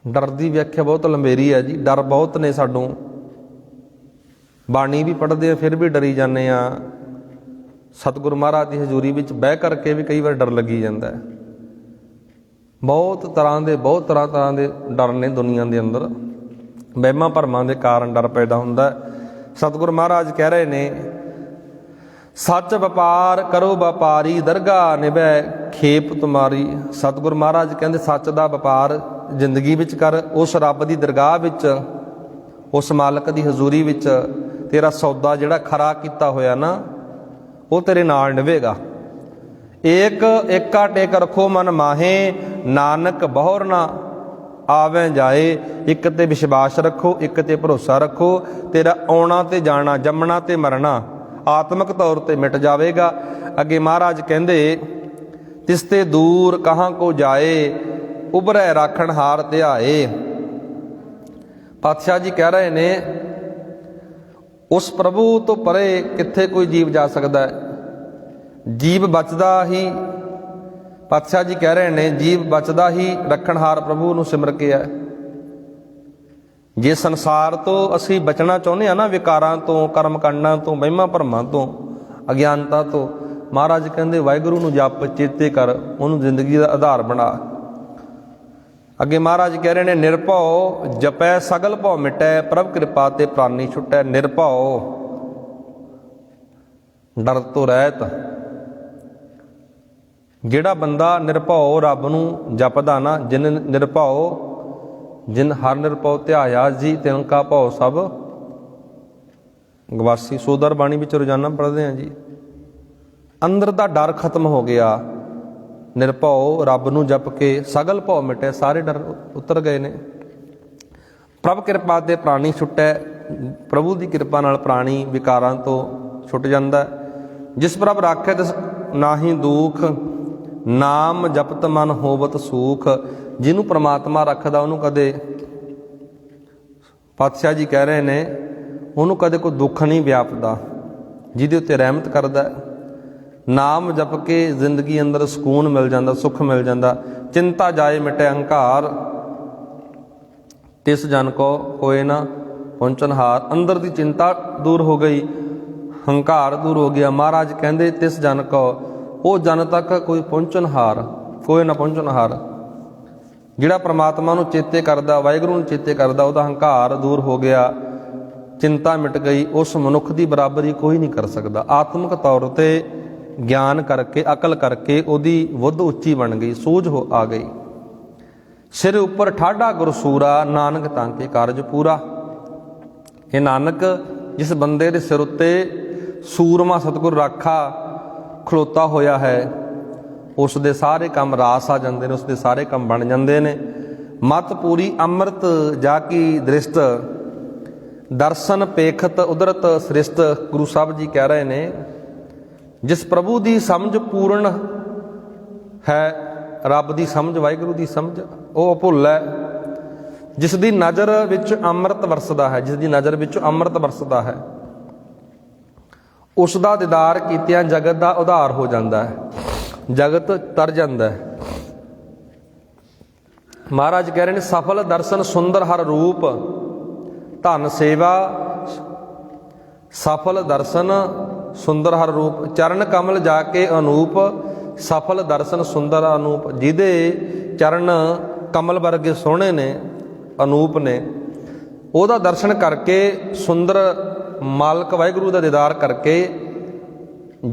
ਡਰ ਦੀ ਵਿਆਖਿਆ ਬਹੁਤ ਲੰਬੇਰੀ ਹੈ ਜੀ। ਡਰ ਬਹੁਤ ਨੇ ਸਾਨੂੰ। ਬਾਣੀ ਵੀ ਪੜ੍ਹਦੇ ਆ, ਫਿਰ ਵੀ ਡਰੀ ਜਾਂਦੇ ਆ। ਸਤਿਗੁਰੂ ਮਹਾਰਾਜ ਦੀ ਹਜ਼ੂਰੀ ਵਿੱਚ ਬਹਿ ਕਰਕੇ ਵੀ ਕਈ ਵਾਰ ਡਰ ਲੱਗੀ ਜਾਂਦਾ ਹੈ। ਬਹੁਤ ਤਰ੍ਹਾਂ ਦੇ ਡਰ ਨੇ ਦੁਨੀਆ ਦੇ ਅੰਦਰ। ਵਹਿਮਾਂ ਭਰਮਾਂ ਦੇ ਕਾਰਨ ਡਰ ਪੈਦਾ ਹੁੰਦਾ। ਸਤਿਗੁਰੂ ਮਹਾਰਾਜ ਕਹਿ ਰਹੇ ਨੇ, ਸੱਚ ਵਪਾਰ ਕਰੋ ਵਪਾਰੀ, ਦਰਗਾਹ ਨਿਭੈ ਖੇਪ ਤੁਮਾਰੀ। ਸਤਿਗੁਰੂ ਮਹਾਰਾਜ ਕਹਿੰਦੇ, ਸੱਚ ਦਾ ਵਪਾਰ ਜ਼ਿੰਦਗੀ ਵਿੱਚ ਕਰ। ਉਸ ਰੱਬ ਦੀ ਦਰਗਾਹ ਵਿੱਚ, ਉਸ ਮਾਲਕ ਦੀ ਹਜ਼ੂਰੀ ਵਿੱਚ ਤੇਰਾ ਸੌਦਾ ਜਿਹੜਾ ਖਰਾ ਕੀਤਾ ਹੋਇਆ ਨਾ, ਉਹ ਤੇਰੇ ਨਾਲ ਨਿਭੇਗਾ। ਏਕਾ ਟੇਕ ਰੱਖੋ ਮਨ ਮਾਹੇ, ਨਾਨਕ ਬਹੁਰ ਨਾ ਆਵੇਂ ਜਾਏ। ਇੱਕ ਤੇ ਵਿਸ਼ਵਾਸ ਰੱਖੋ, ਇੱਕ ਤੇ ਭਰੋਸਾ ਰੱਖੋ। ਤੇਰਾ ਆਉਣਾ ਤੇ ਜਾਣਾ, ਜੰਮਣਾ ਤੇ ਮਰਨਾ ਆਤਮਿਕ ਤੌਰ ਤੇ ਮਿਟ ਜਾਵੇਗਾ। ਅੱਗੇ ਮਹਾਰਾਜ ਕਹਿੰਦੇ, ਤਿਸ ਤੇ ਦੂਰ ਕਹਾਂ ਕੋ ਜਾਏ, ਉਭਰੈ ਰਾਖਣ ਹਾਰ ਧਿਆਏ। ਪਾਤਸ਼ਾਹ ਜੀ ਕਹਿ ਰਹੇ ਨੇ, ਉਸ ਪ੍ਰਭੂ ਤੋਂ ਪਰੇ ਕਿੱਥੇ ਕੋਈ ਜੀਵ ਜਾ ਸਕਦਾ ਹੈ? ਜੀਵ ਬਚਦਾ ਹੀ, ਪਾਤਸ਼ਾਹ ਜੀ ਕਹਿ ਰਹੇ ਨੇ, ਜੀਵ ਬਚਦਾ ਹੀ ਰੱਖਣਹਾਰ ਪ੍ਰਭੂ ਨੂੰ ਸਿਮਰ ਕੇ ਹੈ। ਜੇ ਸੰਸਾਰ ਤੋਂ ਅਸੀਂ ਬਚਣਾ ਚਾਹੁੰਦੇ ਹਾਂ ਨਾ, ਵਿਕਾਰਾਂ ਤੋਂ, ਕਰਮ ਕਾਂਡਾਂ ਤੋਂ, ਵਹਿਮਾਂ ਭਰਮਾਂ ਤੋਂ, ਅਗਿਆਨਤਾ ਤੋਂ, ਮਹਾਰਾਜ ਕਹਿੰਦੇ ਵਾਹਿਗੁਰੂ ਨੂੰ ਜਪ, ਚੇਤੇ ਕਰ, ਉਹਨੂੰ ਜ਼ਿੰਦਗੀ ਦਾ ਆਧਾਰ ਬਣਾ। ਅੱਗੇ ਮਹਾਰਾਜ ਕਹਿ ਰਹੇ ਨੇ, ਨਿਰਭਉ ਜਪੈ ਸਗਲ ਭਉ ਮਿਟੈ, ਪ੍ਰਭ ਕਿਰਪਾ ਤੇ ਪ੍ਰਾਨੀ ਛੁਟੈ। ਨਿਰਭਉ, ਡਰ ਤੋਂ ਰਹਿਤ। ਜਿਹੜਾ ਬੰਦਾ ਨਿਰਭਉ ਰੱਬ ਨੂੰ ਜਪਦਾ ਨਾ, ਜਿਨ ਨਿਰਭਉ, ਜਿਨ ਹਰ ਨਿਰਭਉ ਧਿਆਇਆ ਜੀ, ਤਿਨ ਕਾ ਭਉ ਸਭ ਗਵਾਸੀ। ਸੋਦਰ ਬਾਣੀ ਵਿੱਚ ਰੋਜ਼ਾਨਾ ਪੜ੍ਹਦੇ ਹਾਂ ਜੀ। ਅੰਦਰ ਦਾ ਡਰ ਖਤਮ ਹੋ ਗਿਆ। ਨਿਰਭਉ ਰੱਬ ਨੂੰ ਜਪ ਕੇ ਸਗਲ ਭਉ ਮਿਟੇ, ਸਾਰੇ ਡਰ ਉਤਰ ਗਏ ਨੇ। ਪ੍ਰਭ ਕਿਰਪਾ ਤੇ ਪ੍ਰਾਣੀ ਛੁੱਟੈ। ਪ੍ਰਭੂ ਦੀ ਕਿਰਪਾ ਨਾਲ ਪ੍ਰਾਣੀ ਵਿਕਾਰਾਂ ਤੋਂ ਛੁੱਟ ਜਾਂਦਾ। ਜਿਸ ਪ੍ਰਭ ਰਾਖੈ ਤਿਸ ਨਾਹੀ ਦੁੱਖ, ਨਾਮ ਜਪਤ ਮਨ ਹੋਵਤ ਸੂਖ। ਜਿਹਨੂੰ ਪ੍ਰਮਾਤਮਾ ਰੱਖਦਾ, ਉਹਨੂੰ ਕਦੇ, ਪਾਤਸ਼ਾਹ ਜੀ ਕਹਿ ਰਹੇ ਨੇ, ਉਹਨੂੰ ਕਦੇ ਕੋਈ ਦੁੱਖ ਨਹੀਂ ਵਿਆਪਦਾ। ਜਿਹਦੇ ਉੱਤੇ ਰਹਿਮਤ ਕਰਦਾ, ਨਾਮ ਜਪ ਕੇ ਜ਼ਿੰਦਗੀ ਅੰਦਰ ਸਕੂਨ ਮਿਲ ਜਾਂਦਾ, ਸੁੱਖ ਮਿਲ ਜਾਂਦਾ। ਚਿੰਤਾ ਜਾਏ ਮਿਟੇ ਅਹੰਕਾਰ, ਤਿਸ ਜਨ ਕੋ ਕੋਏ ਨਾ ਪਹੁੰਚਨਹਾਰ। ਅੰਦਰ ਦੀ ਚਿੰਤਾ ਦੂਰ ਹੋ ਗਈ, ਹੰਕਾਰ ਦੂਰ ਹੋ ਗਿਆ। ਮਹਾਰਾਜ ਕਹਿੰਦੇ, ਤਿਸ ਜਨ ਕੋ, ਉਹ ਜਨ ਤੱਕ ਕੋਈ ਪਹੁੰਚਨਹਾਰ, ਕੋਈ ਨਾ ਪਹੁੰਚਨਹਾਰ। ਜਿਹੜਾ ਪ੍ਰਮਾਤਮਾ ਨੂੰ ਚੇਤੇ ਕਰਦਾ, ਵਾਹਿਗੁਰੂ ਨੂੰ ਚੇਤੇ ਕਰਦਾ, ਉਹਦਾ ਹੰਕਾਰ ਦੂਰ ਹੋ ਗਿਆ, ਚਿੰਤਾ ਮਿਟ ਗਈ। ਉਸ ਮਨੁੱਖ ਦੀ ਬਰਾਬਰੀ ਕੋਈ ਨਹੀਂ ਕਰ ਸਕਦਾ। ਆਤਮਿਕ ਤੌਰ ਤੇ ਗਿਆਨ ਕਰਕੇ, ਅਕਲ ਕਰਕੇ ਉਹਦੀ ਬੁੱਧ ਉੱਚੀ ਬਣ ਗਈ, ਸੂਝ ਆ ਗਈ। सिर उपर ठाढ़ा गुरसूरा, नानक तांके कारज पूरा। ये नानक जिस बंदे दे सिर उत्ते सूरमा सतगुर राखा खलोता होया है, उस दे सारे काम रास आ जाते हैं, उसके सारे काम बन जाते हैं। मत पूरी अमृत जाकी दृष्ट, दर्शन पेखत उदरत सृष्ट। गुरु साहब जी कह रहे ने, जिस प्रभु की समझ पूर्ण है, रब की समझ वाहिगुरू की समझ वो भुल है, जिस दी नज़र विच अमृत वरसदा है, जिस दी नज़र विच अमृत वरसदा है, उसका दीदार कीतियां जगत का उधार हो जाता है, जगत तर जाता है। महाराज कह रहे हैं, सफल दर्शन सुंदर हर रूप, धन सेवा सफल दर्शन सुंदर हर रूप। चरण कमल जाके अनूप, सफल दर्शन सुंदर अनूप। जिहदे चरण कमल वर्गे सोहणे ने, अनूप ने, ਉਹਦਾ दर्शन करके सुंदर मालक वाहिगुरू का दीदार करके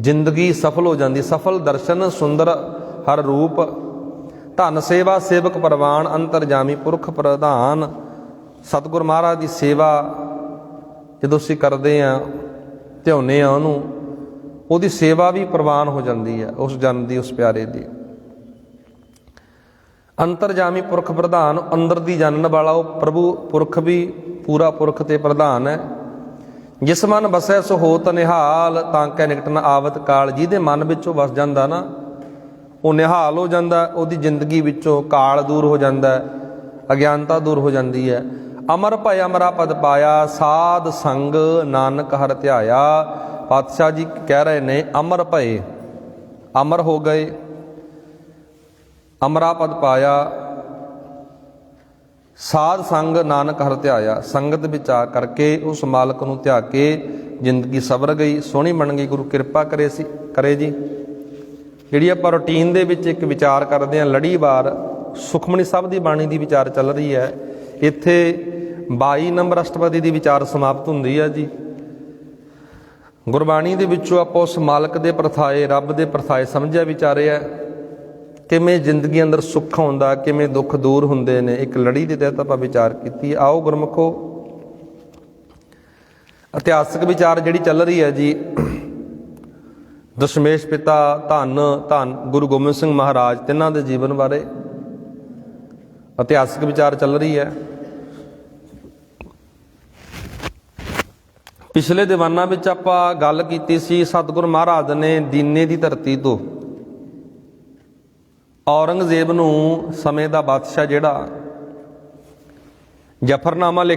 जिंदगी सफल हो जाती। सफल दर्शन सुंदर हर रूप, धन सेवा सेवक परवान, अंतरजामी पुरख प्रधान। सतगुर महाराज की सेवा ਜਦੋਂ ਅਸੀਂ ਕਰਦੇ ਹਾਂ, ਧਿਆਉਂਦੇ ਹਾਂ ਉਹਨੂੰ, ਉਹਦੀ ਸੇਵਾ ਵੀ ਪ੍ਰਵਾਨ ਹੋ ਜਾਂਦੀ ਹੈ ਉਸ ਜਨ ਦੀ, ਉਸ ਪਿਆਰੇ ਦੀ। ਅੰਤਰਜਾਮੀ ਪੁਰਖ ਪ੍ਰਧਾਨ, ਅੰਦਰ ਦੀ ਜਾਣਨ ਵਾਲਾ ਉਹ ਪ੍ਰਭੂ ਪੁਰਖ ਵੀ ਪੂਰਾ ਪੁਰਖ ਤੇ ਪ੍ਰਧਾਨ ਹੈ। ਜਿਸ ਮਨ ਵਸੈ ਸੋ ਹੋਤ ਨਿਹਾਲ, ਤਾਂ ਕੈ ਨਿਕਟ ਨ ਆਵਤ ਕਾਲ। ਜਿਹਦੇ ਮਨ ਵਿੱਚੋਂ ਵਸ ਜਾਂਦਾ ਨਾ, ਉਹ ਨਿਹਾਲ ਹੋ ਜਾਂਦਾ, ਉਹਦੀ ਜ਼ਿੰਦਗੀ ਵਿੱਚੋਂ ਕਾਲ ਦੂਰ ਹੋ ਜਾਂਦਾ, ਅਗਿਆਨਤਾ ਦੂਰ ਹੋ ਜਾਂਦੀ ਹੈ। ਅਮਰ ਭਇ ਅਮਰਾ ਪਦ ਪਾਇਆ, ਸਾਧ ਸੰਗ ਨਾਨਕ ਹਰ ਧਿਆਇਆ। ਪਾਤਸ਼ਾਹ ਜੀ ਕਹਿ ਰਹੇ ਨੇ, ਅਮਰ ਭਏ, ਅਮਰ ਹੋ ਗਏ, ਅਮਰਾ ਪਦ ਪਾਇਆ, ਸਾਧ ਸੰਗ ਨਾਨਕ ਹਰ ਧਿਆਇਆ। ਸੰਗਤ ਵਿੱਚ ਆ ਕਰਕੇ ਉਸ ਮਾਲਕ ਨੂੰ ਧਿਆ ਕੇ ਜ਼ਿੰਦਗੀ ਸਵਰ ਗਈ, ਸੋਹਣੀ ਬਣ ਗਈ। ਗੁਰੂ ਕਿਰਪਾ ਕਰੇ ਜੀ। ਜਿਹੜੀ ਆਪਾਂ ਰੂਟੀਨ ਦੇ ਵਿੱਚ ਇੱਕ ਵਿਚਾਰ ਕਰਦੇ ਹਾਂ, ਲੜੀਵਾਰ ਸੁਖਮਨੀ ਸਾਹਿਬ ਦੀ ਬਾਣੀ ਦੀ ਵਿਚਾਰ ਚੱਲ ਰਹੀ ਹੈ। ਇੱਥੇ 22 ਨੰਬਰ ਅਸ਼ਟਪਦੀ ਦੀ ਵਿਚਾਰ ਸਮਾਪਤ ਹੁੰਦੀ ਹੈ ਜੀ। ਗੁਰਬਾਣੀ ਦੇ ਵਿੱਚੋਂ ਆਪਾਂ ਉਸ ਮਾਲਕ ਦੇ ਪ੍ਰਥਾਏ, ਰੱਬ ਦੇ ਪ੍ਰਥਾਏ ਸਮਝਿਆ ਵਿਚਾਰਿਆ, ਕਿਵੇਂ ਜ਼ਿੰਦਗੀ ਅੰਦਰ ਸੁੱਖ ਆਉਂਦਾ, ਕਿਵੇਂ ਦੁੱਖ ਦੂਰ ਹੁੰਦੇ ਨੇ। ਇੱਕ ਲੜੀ ਦੇ ਤਹਿਤ ਆਪਾਂ ਵਿਚਾਰ ਕੀਤੀ। ਆਓ ਗੁਰਮੁਖੋ, ਇਤਿਹਾਸਕ ਵਿਚਾਰ ਜਿਹੜੀ ਚੱਲ ਰਹੀ ਹੈ ਜੀ, ਦਸ਼ਮੇਸ਼ ਪਿਤਾ ਧੰਨ ਗੁਰੂ ਗੋਬਿੰਦ ਸਿੰਘ ਮਹਾਰਾਜ, ਤਿੰਨਾਂ ਦੇ ਜੀਵਨ ਬਾਰੇ ਇਤਿਹਾਸਕ ਵਿਚਾਰ ਚੱਲ ਰਹੀ ਹੈ। ਪਿਛਲੇ ਦੀਵਾਨਾਂ ਵਿੱਚ ਆਪਾਂ ਗੱਲ ਕੀਤੀ ਸੀ, ਸਤਿਗੁਰ ਮਹਾਰਾਜ ਨੇ ਦੀਨੇ ਦੀ ਧਰਤੀ ਤੋਂ ਔਰੰਗਜ਼ੇਬ ਨੂੰ, ਸਮੇਂ ਦਾ ਬਾਦਸ਼ਾਹ ਜਿਹੜਾ, ਜਫਰਨਾਮਾ ਲਿਖ